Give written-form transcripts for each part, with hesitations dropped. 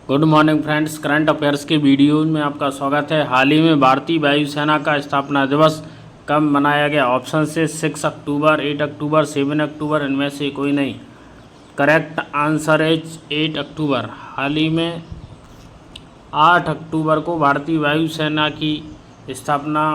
Good morning friends, current affairs के video में आपका स्वागत है। हाल ही में भारतीय वायुसेना का स्थापना दिवस कब मनाया गया? ऑप्शन से 6 अक्टूबर, 8 अक्टूबर, 7 अक्टूबर, इनमें से कोई नहीं। करेक्ट आंसर है 8 अक्टूबर। हाल ही में 8 अक्टूबर को भारतीय वायुसेना की स्थापना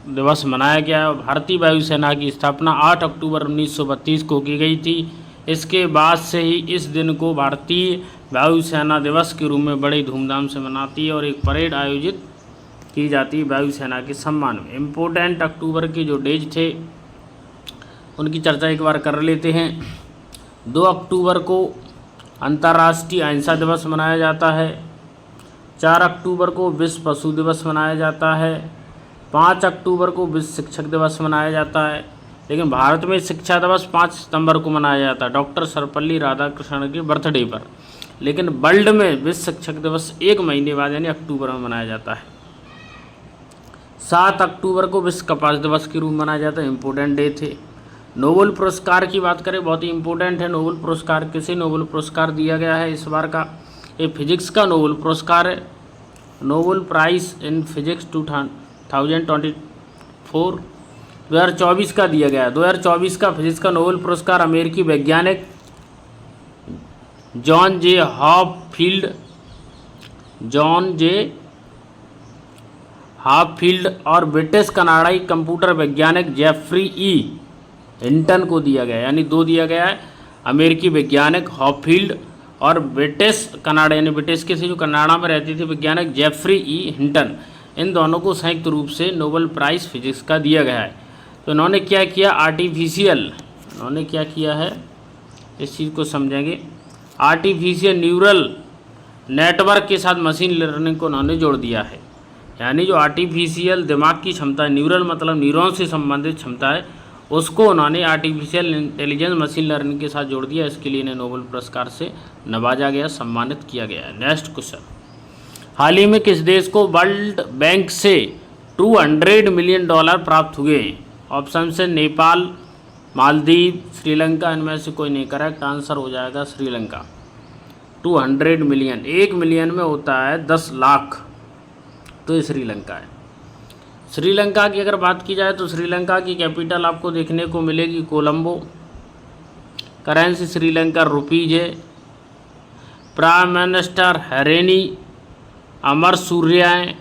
दिवस मनाया गया। भारतीय वायुसेना की स्थापना 8 अक्टूबर 1932 को की गई थी। इसके बाद से ही इस दिन को भारतीय वायुसेना दिवस के रूप में बड़ी धूमधाम से मनाती है और एक परेड आयोजित की जाती है वायुसेना के सम्मान में। इम्पोर्टेंट अक्टूबर के जो डेज थे उनकी चर्चा एक बार कर लेते हैं। 2 अक्टूबर को अंतर्राष्ट्रीय अहिंसा दिवस मनाया जाता है। 4 अक्टूबर को विश्व पशु दिवस मनाया जाता है। 5 अक्टूबर को विश्व शिक्षक दिवस मनाया जाता है। लेकिन भारत में शिक्षा दिवस 5 सितंबर को मनाया जाता है, डॉक्टर सर्वपल्ली राधाकृष्णन के बर्थडे पर। लेकिन वर्ल्ड में विश्व शिक्षक दिवस 1 महीने बाद यानी अक्टूबर में मनाया जाता है। 7 अक्टूबर को विश्व कपास दिवस के रूप में मनाया जाता है। इम्पोर्टेंट डे थे। नोबेल पुरस्कार की बात करें, बहुत ही इंपॉर्टेंट है। नोबेल पुरस्कार किसे नोबेल पुरस्कार दिया गया है इस बार का? ये फिजिक्स का नोबेल पुरस्कार है। नोबेल प्राइज इन फिजिक्स 2024 का दिया गया है। 2024 का फिजिक्स का नोबेल पुरस्कार अमेरिकी वैज्ञानिक जॉन जे हॉपफील्ड और ब्रिटिश कनाडाई कंप्यूटर वैज्ञानिक जेफरी ई हिंटन को दिया गया है। यानी 2 दिया गया है, अमेरिकी वैज्ञानिक हॉपफील्ड और ब्रिटिश कनाडा यानी ब्रिटिश के से जो कनाडा में रहते थे वैज्ञानिक जेफरी ई हिंटन। इन दोनों को संयुक्त रूप से नोबेल प्राइज़ फिजिक्स का दिया गया है। तो इन्होंने क्या किया? इन्होंने क्या किया है इस चीज़ को समझेंगे। आर्टिफिशियल न्यूरल नेटवर्क के साथ मशीन लर्निंग को उन्होंने जोड़ दिया है। यानी जो आर्टिफिशियल दिमाग की क्षमता है, न्यूरल मतलब न्यूरॉन से संबंधित क्षमता है, उसको उन्होंने आर्टिफिशियल इंटेलिजेंस मशीन लर्निंग के साथ जोड़ दिया। इसके लिए इन्हें नोबेल पुरस्कार से नवाजा गया, सम्मानित किया गया है। नेक्स्ट क्वेश्चन, हाल ही में किस देश को वर्ल्ड बैंक से $200 मिलियन प्राप्त हुए? ऑप्शन से नेपाल, मालदीव, श्रीलंका, इनमें से कोई नहीं। करेक्ट आंसर हो जाएगा श्रीलंका। 200 मिलियन, 1 मिलियन में होता है 10 लाख, तो ये श्रीलंका है। श्रीलंका की अगर बात की जाए तो श्रीलंका की कैपिटल आपको देखने को मिलेगी कोलंबो। करेंसी श्रीलंका रुपीज है। प्राइम मिनिस्टर हरेनी अमर सूर्या हैं।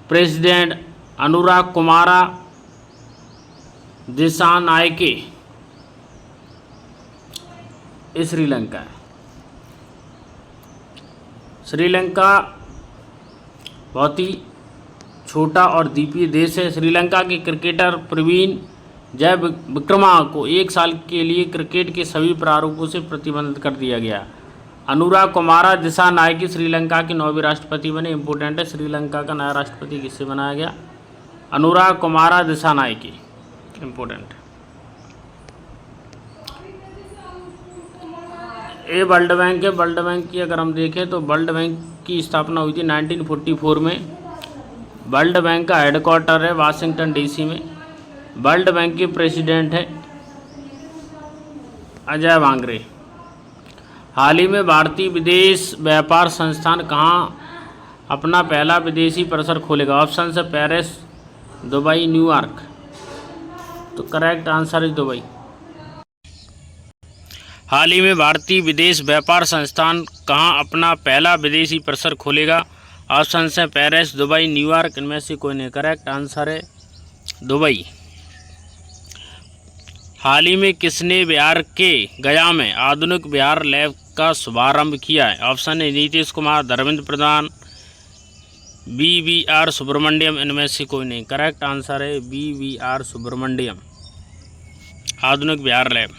प्रेसिडेंट अनुराग कुमारा दिसानायके श्रीलंका है। श्रीलंका बहुत ही छोटा और द्वीपीय देश है। श्रीलंका के क्रिकेटर प्रवीण जयविक्रमा को 1 साल के लिए क्रिकेट के सभी प्रारूपों से प्रतिबंधित कर दिया गया। अनुराग कुमारा दिसानायके श्रीलंका के 9वें राष्ट्रपति बने। इंपोर्टेंट है, श्रीलंका का नया राष्ट्रपति किससे बनाया गया? अनुराग कुमारा दिसानायके। इम्पोर्टेंट। ये वर्ल्ड बैंक है। वर्ल्ड बैंक की अगर हम देखें तो वर्ल्ड बैंक की स्थापना हुई थी 1944 में। वर्ल्ड बैंक का हेडक्वार्टर है वाशिंगटन डीसी में। वर्ल्ड बैंक के प्रेसिडेंट है अजय वांगरे। हाल ही में भारतीय विदेश व्यापार संस्थान कहाँ अपना पहला विदेशी परिसर खोलेगा? ऑप्शन से पेरिस, दुबई, न्यूयॉर्क। तो करेक्ट आंसर है दुबई। हाल ही में भारतीय विदेश व्यापार संस्थान कहाँ अपना पहला विदेशी परिसर खोलेगा? ऑप्शन है पेरिस, दुबई, न्यूयॉर्क, इनमें से कोई नहीं। करेक्ट आंसर है दुबई। हाल ही में किसने बिहार के गया में आधुनिक बिहार लैब का शुभारंभ किया है? ऑप्शन है नीतीश कुमार, धर्मेंद्र प्रधान, BVR सुब्रमण्यम, इनमें से कोई नहीं। करेक्ट आंसर है BVR सुब्रमण्यम, आधुनिक बिहार लैब।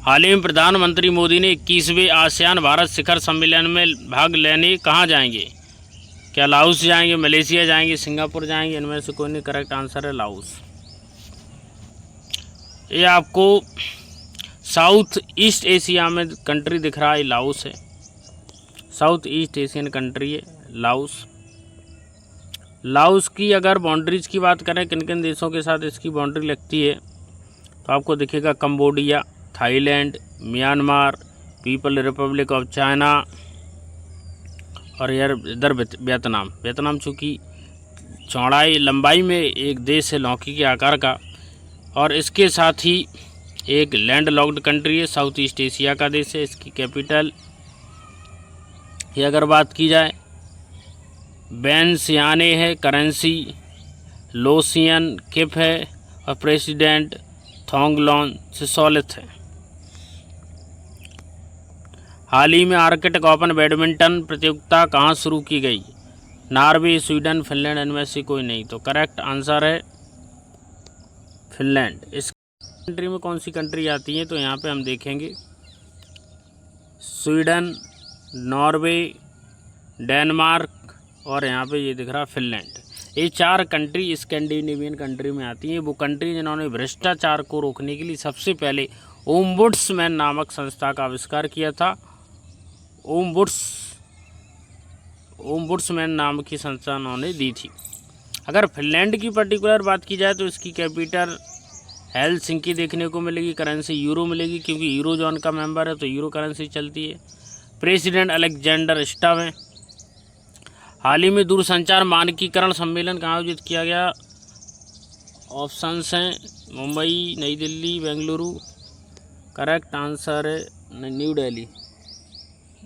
हाल ही में प्रधानमंत्री मोदी ने 21वें आसियान भारत शिखर सम्मेलन में भाग लेने कहाँ जाएंगे? क्या लाओस जाएंगे, मलेशिया जाएंगे, सिंगापुर जाएंगे, इनमें से कोई नहीं। करेक्ट आंसर है लाओस। ये आपको साउथ ईस्ट एशिया में कंट्री दिख रहा है, लाओस है। साउथ ईस्ट एशियन कंट्री है लाओस। लाओस की अगर बाउंड्रीज की बात करें किन किन देशों के साथ इसकी बाउंड्री लगती है तो आपको दिखेगा Cambodia, Thailand, Myanmar, people Republic of China, और यार इधर वियतनाम चूँकि चौड़ाई लंबाई में एक देश है लौकी के आकार का, और इसके साथ ही एक लैंड लॉक्ड कंट्री है, साउथ ईस्ट एशिया का देश है। इसकी कैपिटल की अगर बात की जाए वियंटियाने है, करेंसी लोसियन किप है और प्रेसिडेंट थोंगलॉन सिसोलिथ है। हाल ही में आर्कटिक ओपन बैडमिंटन प्रतियोगिता कहाँ शुरू की गई? नॉर्वे, स्वीडन, फिनलैंड, इनमें से कोई नहीं। तो करेक्ट आंसर है फिनलैंड। इस कंट्री में कौन सी कंट्री आती है? तो यहाँ पे हम देखेंगे स्वीडन, नॉर्वे, डेनमार्क और यहाँ पे ये दिख रहा फिनलैंड। ये 4 कंट्री स्कैंडिनेवियन कंट्री में आती हैं। वो कंट्री जिन्होंने भ्रष्टाचार को रोकने के लिए सबसे पहले ओम्बुड्समैन नामक संस्था का आविष्कार किया था। ओम्बुड्समैन नाम की संस्था उन्होंने दी थी। अगर फिनलैंड की पर्टिकुलर बात की जाए तो इसकी कैपिटल हेलसिंकी देखने को मिलेगी। करेंसी यूरो मिलेगी क्योंकि यूरो जोन का मेंबर है तो यूरो करेंसी चलती है। प्रेसिडेंट अलेक्जेंडर स्टब है। हाल ही में दूरसंचार मानकीकरण सम्मेलन कहाँ आयोजित किया गया? ऑप्शंस हैं मुंबई, नई दिल्ली, बेंगलुरु। करेक्ट आंसर है न्यू दिल्ली,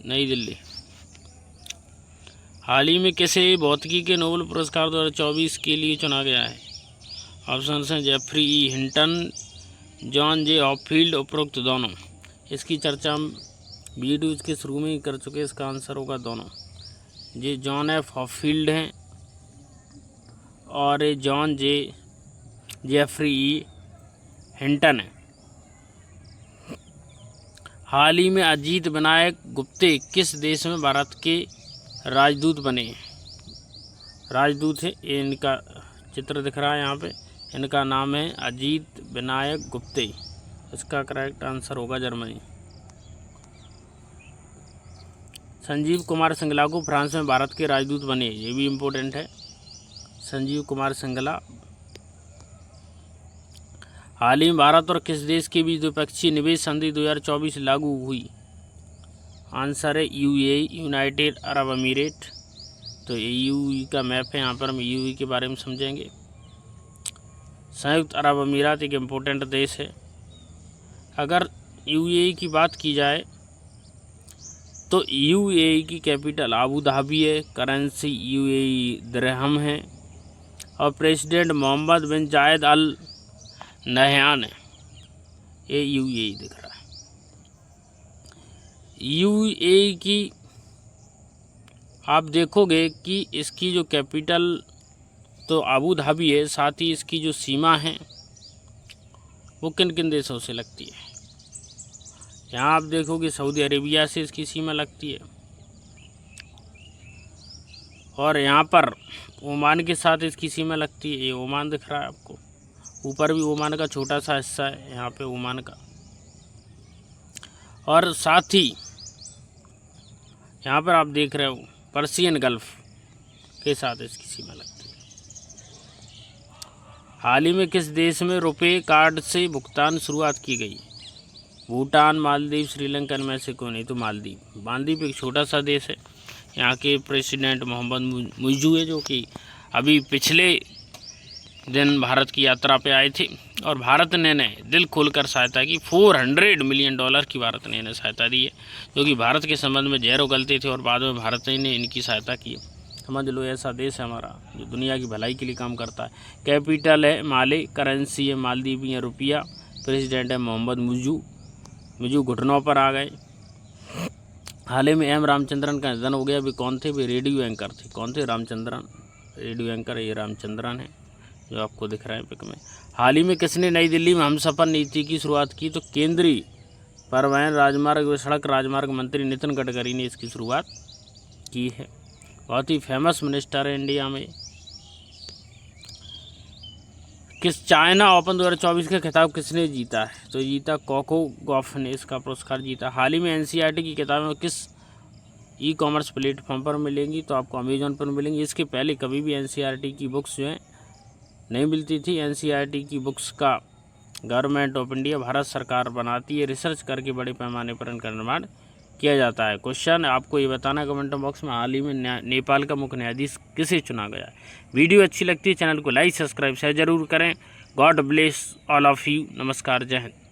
नई दिल्ली। हाल ही में किसे भौतिकी के नोबेल पुरस्कार 2024 के लिए चुना गया है? ऑप्शंस हैं जेफरी ई हिंटन, जॉन जे हॉपफील्ड, उपरोक्त दोनों। इसकी चर्चा हम वीडियो इसके शुरू में ही कर चुके हैं। इसका आंसर होगा दोनों। ये जॉन एफ हॉपफील्ड हैं और ये जॉन जेफरी ई हिंटन है। हाल ही में अजीत विनायक गुप्ते किस देश में भारत के राजदूत बने? राजदूत है, ये इनका चित्र दिख रहा है यहाँ पे। इनका नाम है अजीत विनायक गुप्ते। इसका करेक्ट आंसर होगा जर्मनी। संजीव कुमार सिंगला को फ्रांस में भारत के राजदूत बने, ये भी इम्पोर्टेंट है। संजीव कुमार सिंगला। हाल ही में भारत और किस देश के बीच द्विपक्षीय निवेश संधि 2024 लागू हुई? आंसर है यूएई, यूनाइटेड अरब अमीरेट। तो ये यूएई का मैप है, यहाँ पर हम यूएई के बारे में समझेंगे। संयुक्त अरब अमीरात एक इम्पोर्टेंट देश है। अगर यूएई की बात की जाए तो यूएई की कैपिटल अबू धाबी है, करेंसी यूएई दिरहम है और प्रेसिडेंट मोहम्मद बिन जायद अल नहयान है। ये यूएई दिख रहा है। यूएई की आप देखोगे कि इसकी जो कैपिटल तो अबू धाबी है, साथ ही इसकी जो सीमा है वो किन किन देशों से लगती है? यहाँ आप देखोगे सऊदी अरेबिया से इसकी सीमा लगती है और यहाँ पर ओमान के साथ इसकी सीमा लगती है। ये ओमान दिख रहा है आपको, ऊपर भी ओमान का छोटा सा हिस्सा है यहाँ पे ओमान का। और साथ ही यहाँ पर आप देख रहे हो पर्शियन गल्फ के साथ इसकी सीमा लगती है। हाल ही में किस देश में रुपए कार्ड से भुगतान शुरुआत की गई? भूटान, मालदीव, श्रीलंका में से कोई नहीं। तो मालदीव एक छोटा सा देश है। यहाँ के प्रेसिडेंट मोहम्मद मुइज़ू है जो कि अभी पिछले दिन भारत की यात्रा पे आए थे और भारत ने दिल खोलकर सहायता की। $400 मिलियन की भारत ने इन्हें सहायता दी है, जो कि भारत के संबंध में जहर उगलते थे और बाद में भारत ने इनकी सहायता की। समझ लो ऐसा देश है हमारा जो दुनिया की भलाई के लिए काम करता है। कैपिटल है माले, करेंसी है मालदीवी रुपया, प्रेसिडेंट है मोहम्मद मुइज़ू घुटनों पर आ गए। हाल ही में एम रामचंद्रन का निधन हो गया। अभी कौन थे? वे रेडियो एंकर थे। कौन थे? रामचंद्रन, रेडियो एंकर ये रामचंद्रन है जो आपको दिख रहा है पिक में। हाल ही में किसने नई दिल्ली में हमसफ़र नीति की शुरुआत की? तो केंद्रीय परिवहन राजमार्ग व सड़क राजमार्ग मंत्री नितिन गडकरी ने इसकी शुरुआत की है। बहुत ही फेमस मिनिस्टर है इंडिया में। किस चाइना ओपन 2024 का खिताब किसने जीता है? तो जीता कोको गॉफ ने इसका पुरस्कार जीता। हाल ही में एनसीईआरटी की किताबें किस ई कॉमर्स प्लेटफॉर्म पर मिलेंगी? तो आपको अमेजोन पर मिलेंगी। इसके पहले कभी भी एनसीईआरटी की बुक्स जो हैं नहीं मिलती थी। एनसीईआरटी की बुक्स का गवर्नमेंट ऑफ इंडिया, भारत सरकार बनाती है। रिसर्च करके बड़े पैमाने पर इनका निर्माण किया जाता है। क्वेश्चन आपको ये बताना है कमेंट बॉक्स में, हाल ही में नेपाल का मुख्य न्यायाधीश किसे चुना गया है। वीडियो अच्छी लगती है चैनल को लाइक सब्सक्राइब शेयर जरूर करें। God bless all of you. नमस्कार, जय हिंद।